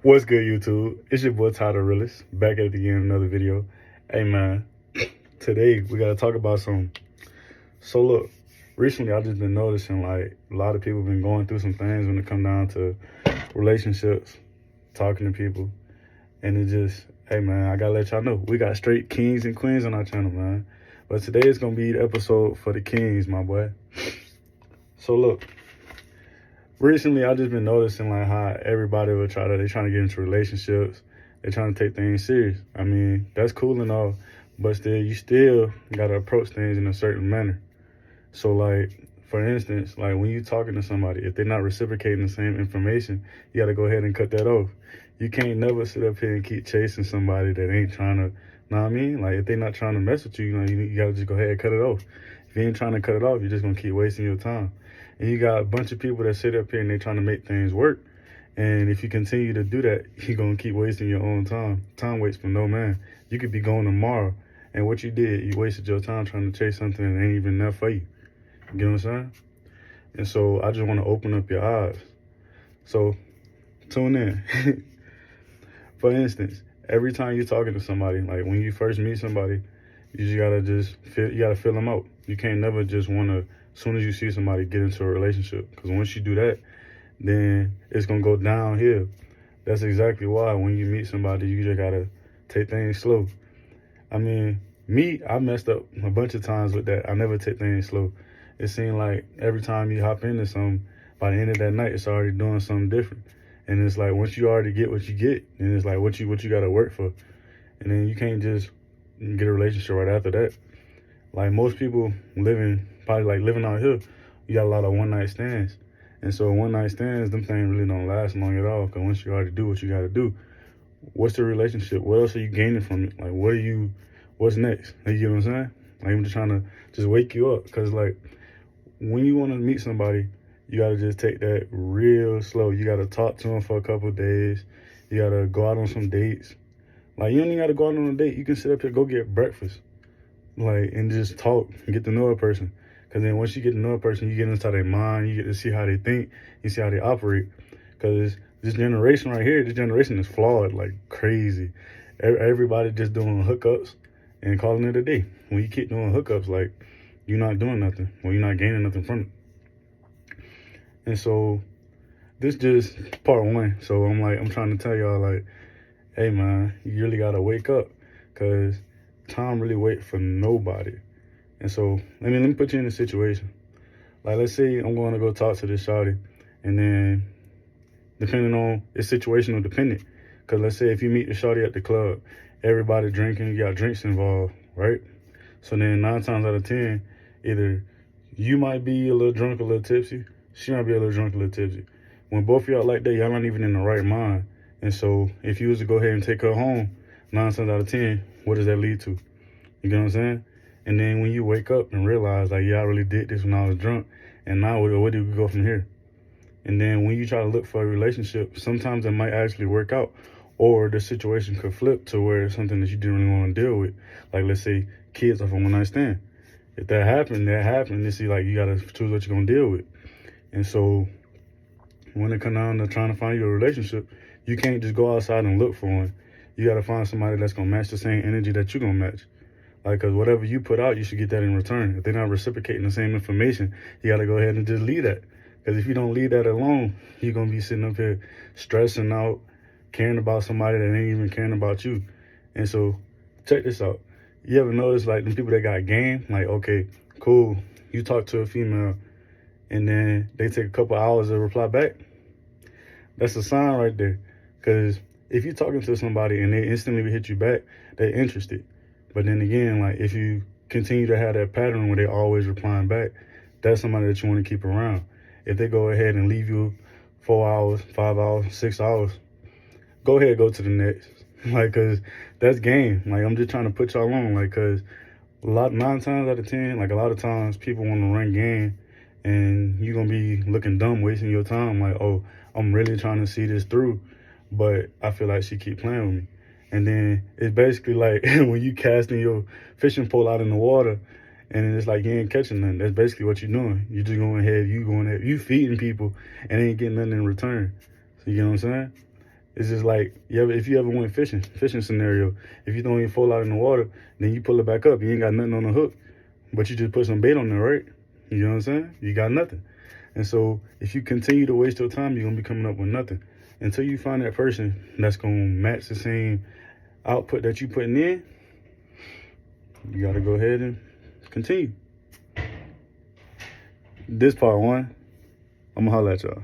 What's good, YouTube? It's your boy Tydarealest back at it again, another video. Hey man, today we gotta talk about some. So look, recently I just been noticing like a lot of people been going through some things when it come down to relationships, talking to people, and it just, hey man, I gotta let y'all know we got straight kings and queens on our channel, man. But today is gonna be the episode for the kings, my boy. So look. Recently, I just been noticing like how everybody they trying to get into relationships. They're trying to take things serious. I mean, that's cool and all, but you still gotta approach things in a certain manner. So like, for instance, like when you talking to somebody, if they're not reciprocating the same information, you gotta go ahead and cut that off. You can't never sit up here and keep chasing somebody that ain't trying to, know what I mean? Like if they're not trying to mess with you, you gotta just go ahead and cut it off. If you ain't trying to cut it off, you're just gonna keep wasting your time. And you got a bunch of people that sit up here and they're trying to make things work. And if you continue to do that, you're going to keep wasting your own time. Time waits for no man. You could be going tomorrow, and what you did, you wasted your time trying to chase something that ain't even there for you. You get what I'm saying? And so I just want to open up your eyes. So tune in. For instance, every time you're talking to somebody, like when you first meet somebody, you gotta fill them out. You can't never just want to, as soon as you see somebody, get into a relationship. Because once you do that, then it's going to go downhill. That's exactly why when you meet somebody, you just got to take things slow. I mean, I messed up a bunch of times with that. I never take things slow. It seemed like every time you hop into something, by the end of that night, it's already doing something different. And it's like once you already get what you get, then it's like what you got to work for. And then you can't just get a relationship right after that. Like most people probably living out here, you got a lot of one-night stands. And so one-night stands, them things really don't last long at all. Because once you already do what you got to do, what's the relationship? What else are you gaining from it? Like, what's next? You get what I'm saying? Like, I'm just trying to just wake you up. Because, like, when you want to meet somebody, you got to just take that real slow. You got to talk to them for a couple of days. You got to go out on some dates. Like, you don't even got to go out on a date. You can sit up here, go get breakfast. Like, and just talk and get to know a person. Because then once you get to know a person, you get inside their mind, you get to see how they think, you see how they operate. Because this generation right here, this generation is flawed like crazy. Everybody just doing hookups and calling it a day. When you keep doing hookups, like, you're not doing nothing. Well, you're not gaining nothing from it. And so this just part one. So I'm trying to tell y'all, like, hey man, you really got to wake up. Because time really wait for nobody. And so, let me put you in a situation. Like, let's say I'm going to go talk to this shawty, and then, depending on, it's situational dependent. Because let's say if you meet the shawty at the club, everybody drinking, you got drinks involved, right? So then 9 times out of 10, either you might be a little drunk, a little tipsy, she might be a little drunk, a little tipsy. When both of y'all like that, y'all not even in the right mind. And so, if you was to go ahead and take her home, 9 times out of 10, what does that lead to? You get what I'm saying? And then when you wake up and realize, like, yeah, I really did this when I was drunk, and now where do we go from here? And then when you try to look for a relationship, sometimes it might actually work out, or the situation could flip to where it's something that you didn't really want to deal with. Like, let's say kids off a one-night stand. If that happened, You see, like, you got to choose what you're going to deal with. And so when it comes down to trying to find your relationship, you can't just go outside and look for one. You got to find somebody that's going to match the same energy that you're going to match. Like, because whatever you put out, you should get that in return. If they're not reciprocating the same information, you got to go ahead and just leave that. Because if you don't leave that alone, you're going to be sitting up here stressing out, caring about somebody that ain't even caring about you. And so, check this out. You ever notice, like, the people that got game? Like, okay, cool, you talk to a female, and then they take a couple hours to reply back? That's a sign right there. Because if you're talking to somebody and they instantly hit you back, they're interested. But then again, like, if you continue to have that pattern where they always replying back, that's somebody that you want to keep around. If they go ahead and leave you 4 hours, 5 hours, 6 hours, go ahead, go to the next. Like, because that's game. Like, I'm just trying to put y'all on. Like, because 9 times out of 10, like, a lot of times people want to run game, and you're going to be looking dumb, wasting your time. Like, oh, I'm really trying to see this through, but I feel like she keep playing with me. And then it's basically like when you casting your fishing pole out in the water, and it's like you ain't catching nothing. That's basically what you're doing. You just you feeding people and ain't getting nothing in return. So you get what I'm saying? It's just like if you ever went fishing scenario, if you throw your pole out in the water, then you pull it back up, you ain't got nothing on the hook, but you just put some bait on there, right? You know what I'm saying? You got nothing. And so if you continue to waste your time, you're gonna be coming up with nothing until you find that person that's gonna match the same output that you putting in. You gotta go ahead and continue. This part one, I'm gonna holler at y'all.